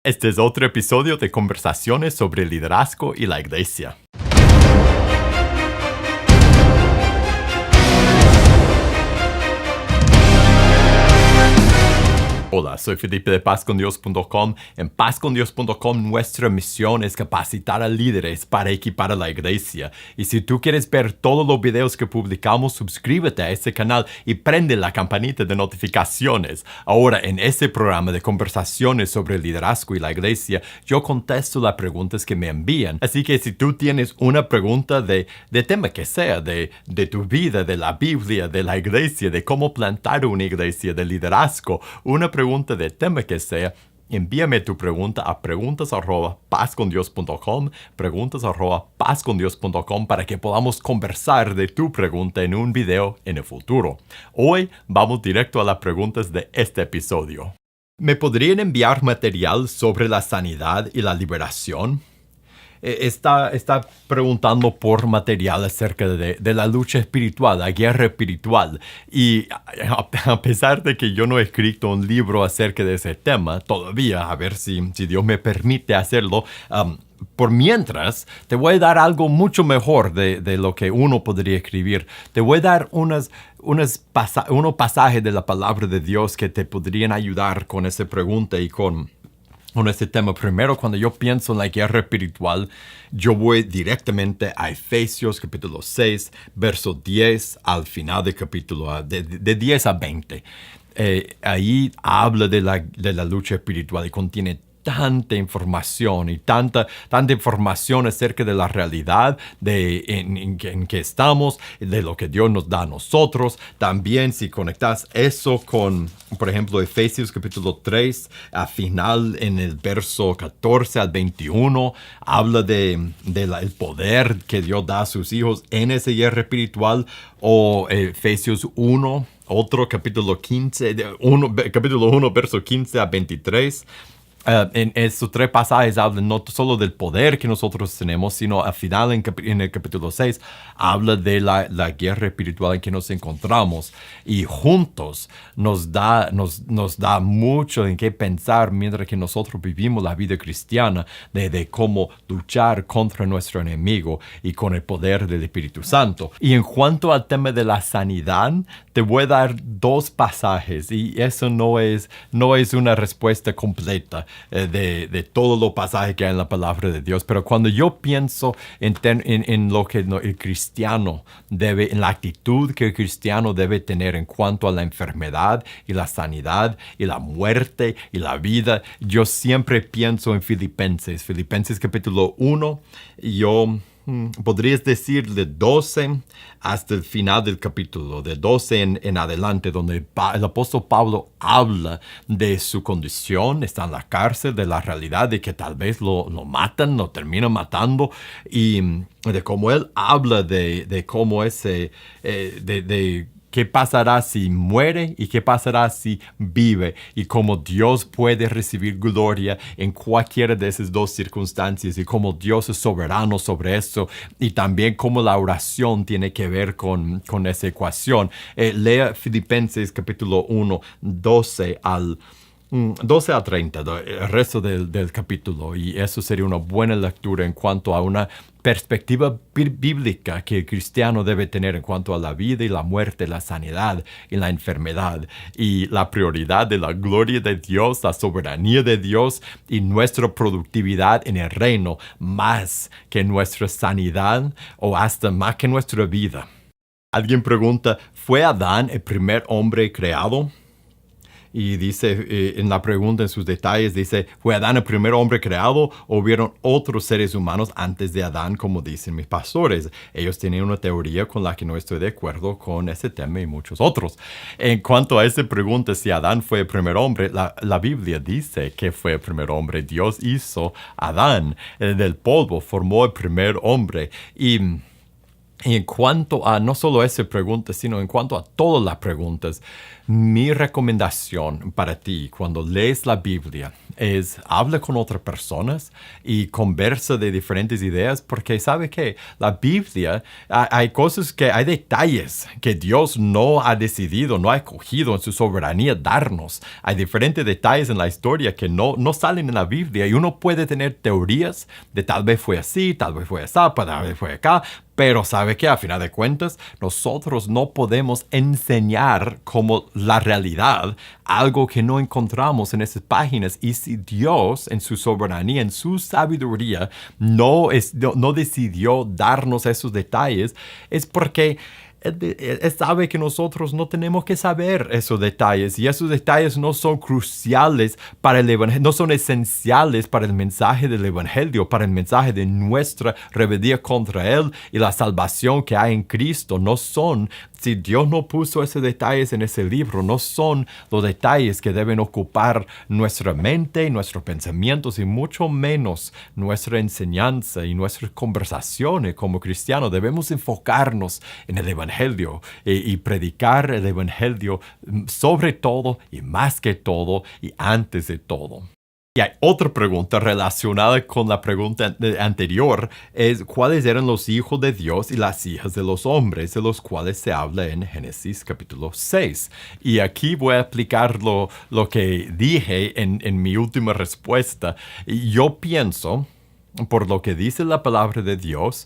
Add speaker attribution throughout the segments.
Speaker 1: Este es otro episodio de conversaciones sobre liderazgo y la iglesia. Hola, soy Felipe de PazConDios.com. En PazConDios.com nuestra misión es capacitar a líderes para equipar a la iglesia. Y si tú quieres ver todos los videos que publicamos, suscríbete a este canal y prende la campanita de notificaciones. Ahora, en este programa de conversaciones sobre el liderazgo y la iglesia, yo contesto las preguntas que me envían. Así que si tú tienes una pregunta de tema que sea, de tu vida, de la Biblia, de la iglesia, de cómo plantar una iglesia, de liderazgo, una pregunta de tema que sea, envíame tu pregunta a preguntas@pazcondios.com, preguntas@pazcondios.com para que podamos conversar de tu pregunta en un video en el futuro. Hoy vamos directo a las preguntas de este episodio. ¿Me podrían enviar material sobre la sanidad y la liberación? Está preguntando por material acerca de la lucha espiritual, la guerra espiritual. Y a pesar de que yo no he escrito un libro acerca de ese tema todavía, a ver si Dios me permite hacerlo, por mientras, te voy a dar algo mucho mejor de lo que uno podría escribir. Te voy a dar unos pasajes de la palabra de Dios que te podrían ayudar con esa pregunta y con este tema. Primero, cuando yo pienso en la guerra espiritual, yo voy directamente a Efesios capítulo 6, verso 10 al final del capítulo, de 10 a 20. Ahí habla de la lucha espiritual y contiene tanta información y tanta información acerca de la realidad en que estamos, de lo que Dios nos da a nosotros. También si conectas eso con, por ejemplo, Efesios capítulo 3, al final en el verso 14 al 21, habla del poder que Dios da a sus hijos en esa guerra espiritual. O Efesios 1, otro capítulo 1, verso 15 a 23. En estos tres pasajes hablan no solo del poder que nosotros tenemos, sino al final en el capítulo 6 habla de la guerra espiritual en que nos encontramos, y juntos nos da mucho en qué pensar mientras que nosotros vivimos la vida cristiana, de cómo luchar contra nuestro enemigo y con el poder del Espíritu Santo. Y en cuanto al tema de la sanidad, te voy a dar dos pasajes, y eso no es una respuesta completa de todos los pasajes que hay en la palabra de Dios. Pero cuando yo pienso en lo que el cristiano debe, en la actitud que el cristiano debe tener en cuanto a la enfermedad y la sanidad y la muerte y la vida, yo siempre pienso en Filipenses capítulo 1. Podrías decir de 12 hasta el final del capítulo, de 12 en adelante, donde el apóstol Pablo habla de su condición, está en la cárcel, de la realidad de que tal vez lo matan, lo terminan matando, y de cómo él habla de cómo de qué pasará si muere y qué pasará si vive, y cómo Dios puede recibir gloria en cualquiera de esas dos circunstancias, y cómo Dios es soberano sobre eso, y también cómo la oración tiene que ver con esa ecuación. Lea Filipenses capítulo 1, 12 al 30, el resto del capítulo, y eso sería una buena lectura en cuanto a una perspectiva bíblica que el cristiano debe tener en cuanto a la vida y la muerte, la sanidad y la enfermedad, y la prioridad de la gloria de Dios, la soberanía de Dios y nuestra productividad en el reino, más que nuestra sanidad o hasta más que nuestra vida. Alguien pregunta, ¿fue Adán el primer hombre creado? Y dice, en la pregunta, en sus detalles, dice, ¿fue Adán el primer hombre creado o hubieron otros seres humanos antes de Adán, como dicen mis pastores? Ellos tienen una teoría con la que no estoy de acuerdo con ese tema y muchos otros. En cuanto a esa pregunta, si Adán fue el primer hombre, la Biblia dice que fue el primer hombre. Dios hizo a Adán del polvo, formó el primer hombre. Y Y en cuanto a no solo esa pregunta, sino en cuanto a todas las preguntas, mi recomendación para ti cuando lees la Biblia es habla con otras personas y conversa de diferentes ideas, porque sabe que la Biblia hay cosas hay detalles que Dios no ha decidido, no ha escogido en su soberanía darnos. Hay diferentes detalles en la historia que no salen en la Biblia y uno puede tener teorías de tal vez fue así, tal vez fue así, tal vez fue acá. Pero sabe que a final de cuentas nosotros no podemos enseñar como la realidad algo que no encontramos en esas páginas. Y si Dios en su soberanía, en su sabiduría, no decidió darnos esos detalles, es porque Él sabe que nosotros no tenemos que saber esos detalles y esos detalles no son cruciales para el evangelio, no son esenciales para el mensaje del evangelio, para el mensaje de nuestra rebeldía contra Él y la salvación que hay en Cristo. No son, si Dios no puso esos detalles en ese libro, no son los detalles que deben ocupar nuestra mente, nuestros pensamientos y mucho menos nuestra enseñanza y nuestras conversaciones como cristianos. Debemos enfocarnos en el evangelio y predicar el evangelio sobre todo y más que todo y antes de todo. Y hay otra pregunta relacionada con la pregunta anterior, es cuáles eran los hijos de Dios y las hijas de los hombres, de los cuales se habla en Génesis capítulo 6. Y aquí voy a aplicar lo que dije en mi última respuesta. Yo pienso, por lo que dice la palabra de Dios,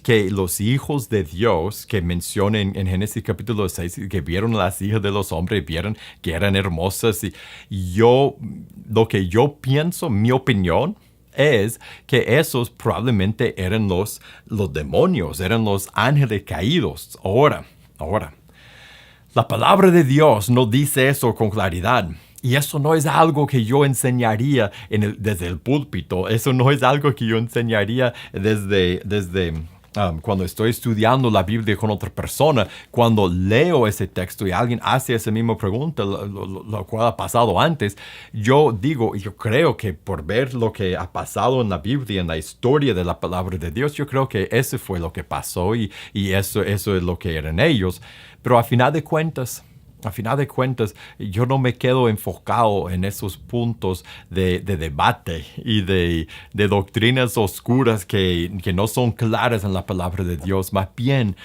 Speaker 1: que los hijos de Dios que mencionan en Génesis capítulo 6, que vieron a las hijas de los hombres, vieron que eran hermosas. Y lo que yo pienso, mi opinión, es que esos probablemente eran los demonios, eran los ángeles caídos. Ahora, la palabra de Dios no dice eso con claridad. Y eso no es algo que yo enseñaría desde el púlpito. Eso no es algo que yo enseñaría desde cuando estoy estudiando la Biblia con otra persona. Cuando leo ese texto y alguien hace esa misma pregunta, lo cual ha pasado antes, yo creo que por ver lo que ha pasado en la Biblia, en la historia de la palabra de Dios, yo creo que eso fue lo que pasó y eso es lo que eran ellos. Pero a final de cuentas, yo no me quedo enfocado en esos puntos de debate y de doctrinas oscuras que no son claras en la palabra de Dios. Más bien,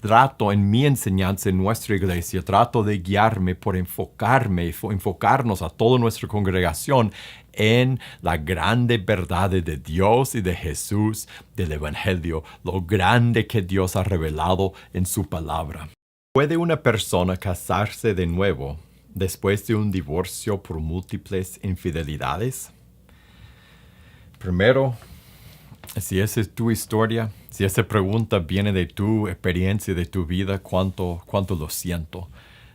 Speaker 1: trato en mi enseñanza en nuestra iglesia, trato de guiarme por enfocarnos a toda nuestra congregación en la grande verdad de Dios y de Jesús, del Evangelio, lo grande que Dios ha revelado en su palabra. ¿Puede una persona casarse de nuevo después de un divorcio por múltiples infidelidades? Primero, si esa es tu historia, si esa pregunta viene de tu experiencia, de tu vida, ¿cuánto lo siento?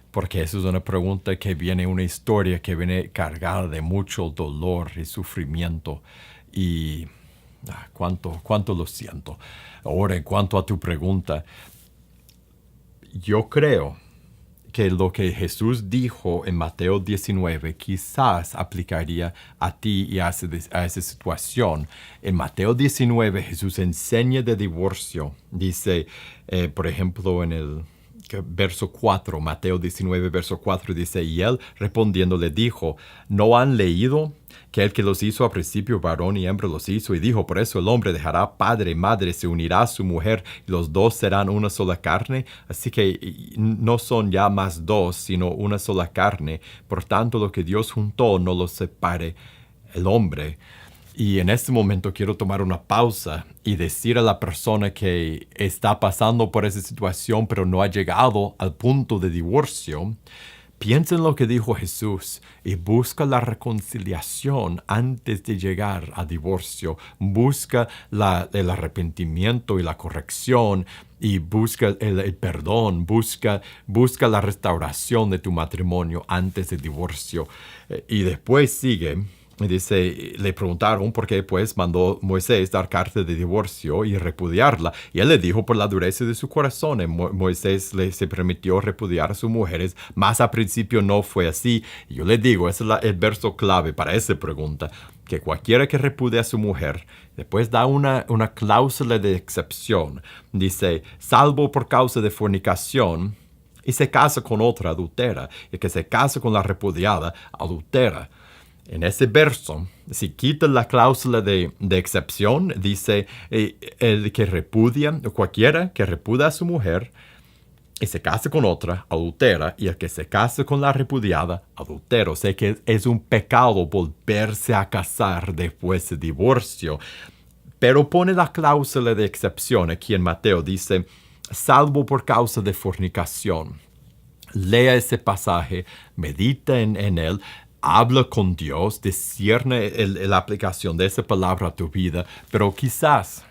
Speaker 1: Porque esa es una pregunta que viene, una historia que viene cargada de mucho dolor y sufrimiento. Y cuánto lo siento. Ahora, en cuanto a tu pregunta, yo creo que lo que Jesús dijo en Mateo 19 quizás aplicaría a ti y a esa situación. En Mateo 19 Jesús enseña de divorcio. Dice, por ejemplo, en el verso 4, Mateo 19, verso 4, dice, y él respondiendo le dijo, ¿no han leído que el que los hizo al principio, varón y hembra los hizo? Y dijo, por eso el hombre dejará padre y madre, se unirá a su mujer, y los dos serán una sola carne. Así que no son ya más dos, sino una sola carne. Por tanto, lo que Dios juntó, no lo separe el hombre. Y en este momento quiero tomar una pausa y decir a la persona que está pasando por esa situación pero no ha llegado al punto de divorcio, piensa en lo que dijo Jesús y busca la reconciliación antes de llegar a divorcio. Busca el arrepentimiento y la corrección y busca el perdón. Busca la restauración de tu matrimonio antes del divorcio. Y después sigue Dice, le preguntaron por qué pues mandó Moisés dar carta de divorcio y repudiarla. Y él le dijo por la dureza de su corazón. Moisés se permitió repudiar a sus mujeres, mas al principio no fue así. Y yo le digo, ese es el verso clave para esa pregunta, que cualquiera que repudie a su mujer, después da una cláusula de excepción. Dice, salvo por causa de fornicación, y se casa con otra adultera, y que se casa con la repudiada adultera. En ese verso, si quita la cláusula de excepción, dice el que repudia, cualquiera que repudia a su mujer y se casa con otra, adultera, y el que se casa con la repudiada, adultero. Sé que es un pecado volverse a casar después de divorcio, pero pone la cláusula de excepción aquí en Mateo, dice, salvo por causa de fornicación. Lea ese pasaje, medita en él, habla con Dios, discierne la aplicación de esa palabra a tu vida, pero quizás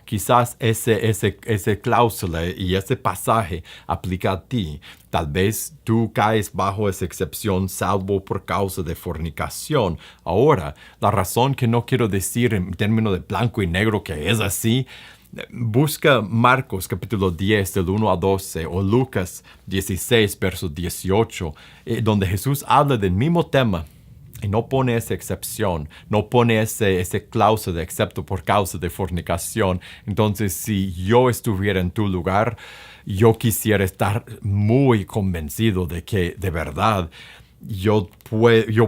Speaker 1: ese cláusula y ese pasaje aplica a ti. Tal vez tú caes bajo esa excepción salvo por causa de fornicación. Ahora, la razón que no quiero decir en términos de blanco y negro que es así, busca Marcos capítulo 10 del 1 a 12 o Lucas 16 verso 18, donde Jesús habla del mismo tema. Y no pone esa excepción, no pone ese cláusula excepto por causa de fornicación. Entonces, si yo estuviera en tu lugar, yo quisiera estar muy convencido de que de verdad yo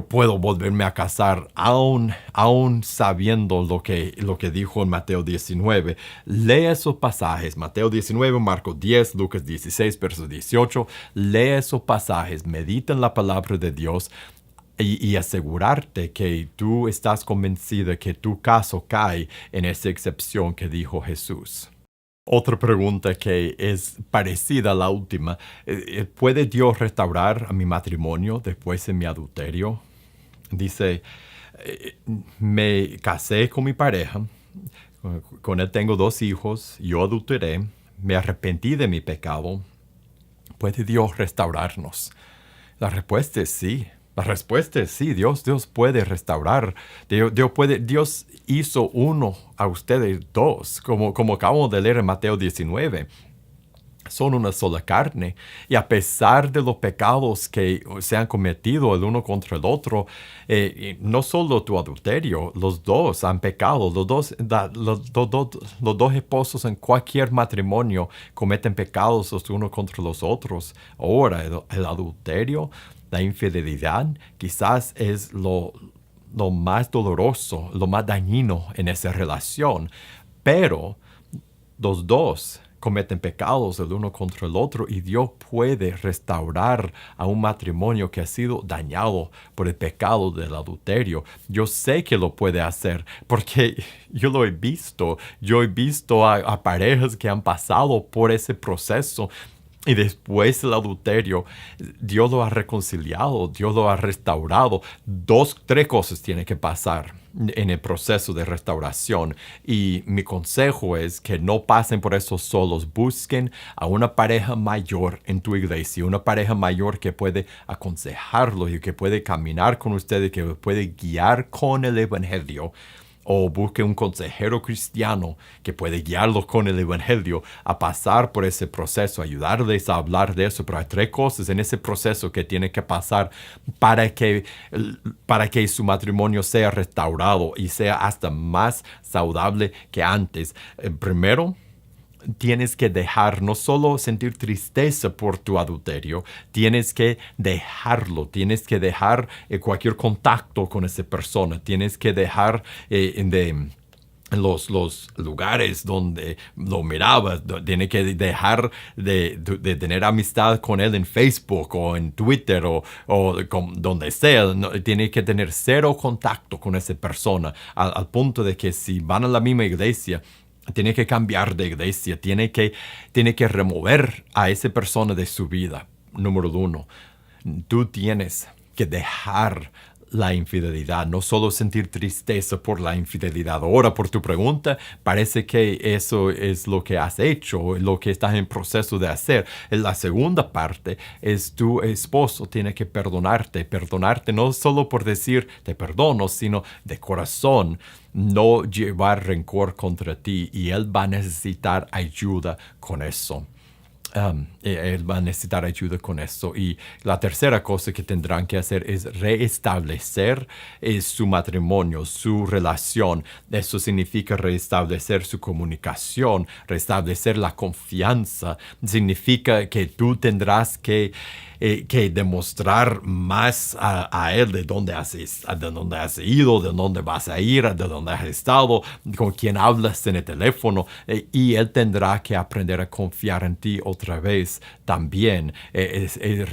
Speaker 1: puedo volverme a casar aún sabiendo lo que dijo en Mateo 19. Lee esos pasajes, Mateo 19, Marcos 10, Lucas 16, verso 18. Lee esos pasajes, medita en la palabra de Dios. Y asegurarte que tú estás convencido que tu caso cae en esa excepción que dijo Jesús. Otra pregunta que es parecida a la última. ¿Puede Dios restaurar a mi matrimonio después de mi adulterio? Dice, me casé con mi pareja, con él tengo 2 hijos, yo adulteré, me arrepentí de mi pecado. ¿Puede Dios restaurarnos? La respuesta es sí. La respuesta es sí, Dios puede restaurar. Dios hizo uno a ustedes 2, como acabamos de leer en Mateo 19. Son una sola carne. Y a pesar de los pecados que se han cometido el uno contra el otro, no solo tu adulterio, los dos han pecado. Los dos esposos en cualquier matrimonio cometen pecados los unos contra los otros. Ahora, el adulterio, la infidelidad, quizás es lo más doloroso, lo más dañino en esa relación. Pero los dos cometen pecados el uno contra el otro y Dios puede restaurar a un matrimonio que ha sido dañado por el pecado del adulterio. Yo sé que lo puede hacer porque yo lo he visto. Yo he visto a parejas que han pasado por ese proceso. Y después del adulterio, Dios lo ha reconciliado, Dios lo ha restaurado. 3 cosas tienen que pasar en el proceso de restauración. Y mi consejo es que no pasen por eso solos. Busquen a una pareja mayor en tu iglesia, una pareja mayor que puede aconsejarlos y que puede caminar con ustedes, que puede guiar con el evangelio. O busque un consejero cristiano que puede guiarlos con el evangelio a pasar por ese proceso, ayudarles a hablar de eso. Pero hay 3 cosas en ese proceso que tienen que pasar para que su matrimonio sea restaurado y sea hasta más saludable que antes. Primero, tienes que dejar, no solo sentir tristeza por tu adulterio, tienes que dejarlo, tienes que dejar cualquier contacto con esa persona, tienes que dejar en los lugares donde lo mirabas, tienes que dejar de tener amistad con él en Facebook o en Twitter o donde sea. Tienes que tener 0 contacto con esa persona, al punto de que si van a la misma iglesia, tiene que cambiar de iglesia, tiene que remover a esa persona de su vida. Número 1, tú tienes que dejar la infidelidad, no solo sentir tristeza por la infidelidad. Ahora, por tu pregunta, parece que eso es lo que has hecho, lo que estás en proceso de hacer. La segunda parte es tu esposo tiene que perdonarte no solo por decir te perdono, sino de corazón, no llevar rencor contra ti, y él va a necesitar ayuda con eso. Él va a necesitar ayuda con eso. Y la tercera cosa que tendrán que hacer es restablecer su matrimonio, su relación. Eso significa restablecer su comunicación, restablecer la confianza. Significa que tú tendrás que demostrar más a él de dónde has ido, de dónde vas a ir, de dónde has estado, con quién hablas en el teléfono, y él tendrá que aprender a confiar en ti otra vez también.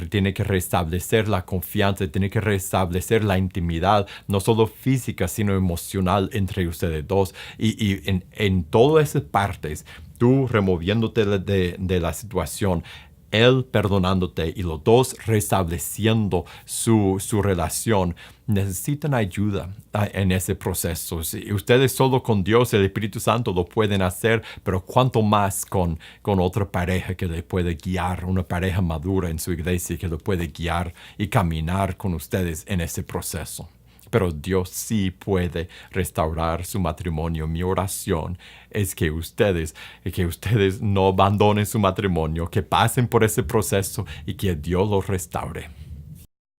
Speaker 1: Tiene que restablecer la confianza, tiene que restablecer la intimidad, no solo física, sino emocional entre ustedes dos. Y en todas esas partes, tú removiéndote de la situación, él perdonándote y los dos restableciendo su relación, necesitan ayuda en ese proceso. Si ustedes solo con Dios, el Espíritu Santo, lo pueden hacer, pero cuánto más con otra pareja que le puede guiar, una pareja madura en su iglesia que lo puede guiar y caminar con ustedes en ese proceso. Pero Dios sí puede restaurar su matrimonio. Mi oración es que ustedes no abandonen su matrimonio, que pasen por ese proceso y que Dios los restaure.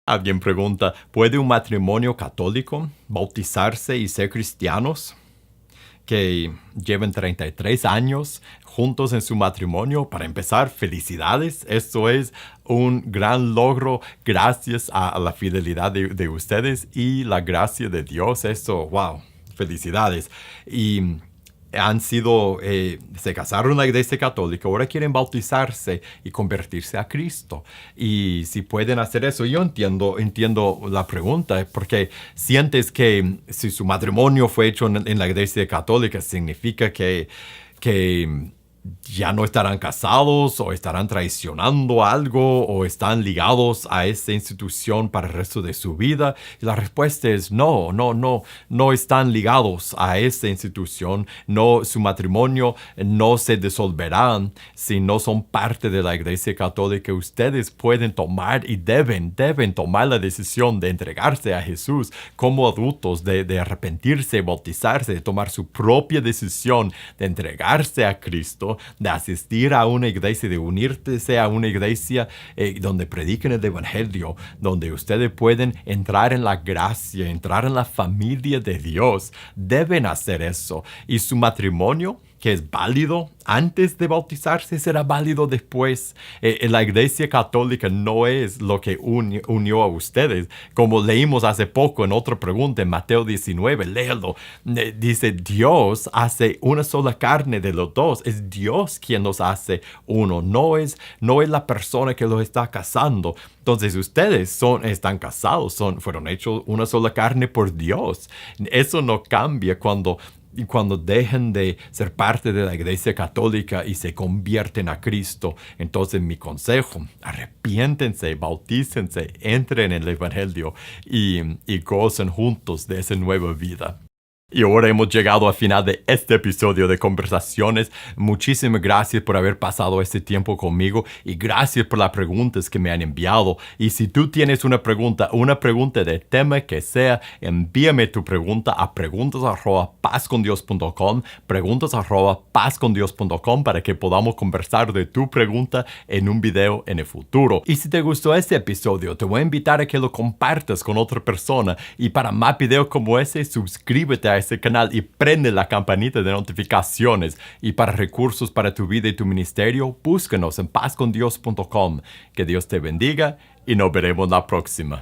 Speaker 1: Alguien pregunta, ¿puede un matrimonio católico bautizarse y ser cristianos? Que lleven 33 años juntos en su matrimonio. Para empezar, felicidades. Esto es un gran logro gracias a la fidelidad de ustedes y la gracia de Dios. Eso, wow, felicidades. Y se casaron en la iglesia católica, ahora quieren bautizarse y convertirse a Cristo. Y si pueden hacer eso, yo entiendo la pregunta, porque sientes que si su matrimonio fue hecho en la iglesia católica, significa que ya no estarán casados o estarán traicionando algo o están ligados a esa institución para el resto de su vida. Y la respuesta es no están ligados a esa institución. No, su matrimonio no se disolverá si no son parte de la iglesia católica. Ustedes pueden tomar y deben tomar la decisión de entregarse a Jesús como adultos, de arrepentirse, bautizarse, de tomar su propia decisión de entregarse a Cristo, de asistir a una iglesia, de unirse a una iglesia donde prediquen el evangelio, donde ustedes pueden entrar en la gracia, entrar en la familia de Dios. Deben hacer eso. Y su matrimonio, que es válido antes de bautizarse, será válido después. La iglesia católica no es lo que unió a ustedes. Como leímos hace poco en otra pregunta en Mateo 19, léelo. Dice, Dios hace una sola carne de los dos. Es Dios quien los hace uno. No es la persona que los está casando. Entonces ustedes están casados, fueron hechos una sola carne por Dios. Eso no cambia cuando dejen de ser parte de la iglesia católica y se convierten a Cristo. Entonces mi consejo, arrepiéntense, bautícense, entren en el evangelio y gocen juntos de esa nueva vida. Y ahora hemos llegado al final de este episodio de Conversaciones. Muchísimas gracias por haber pasado este tiempo conmigo y gracias por las preguntas que me han enviado. Y si tú tienes una pregunta de tema que sea, envíame tu pregunta a preguntas@pazcondios.com, preguntas@pazcondios.com, para que podamos conversar de tu pregunta en un video en el futuro. Y si te gustó este episodio, te voy a invitar a que lo compartas con otra persona. Y para más videos como ese, suscríbete a este canal y prende la campanita de notificaciones. Y para recursos para tu vida y tu ministerio, búscanos en pazcondios.com. Que Dios te bendiga y nos veremos la próxima.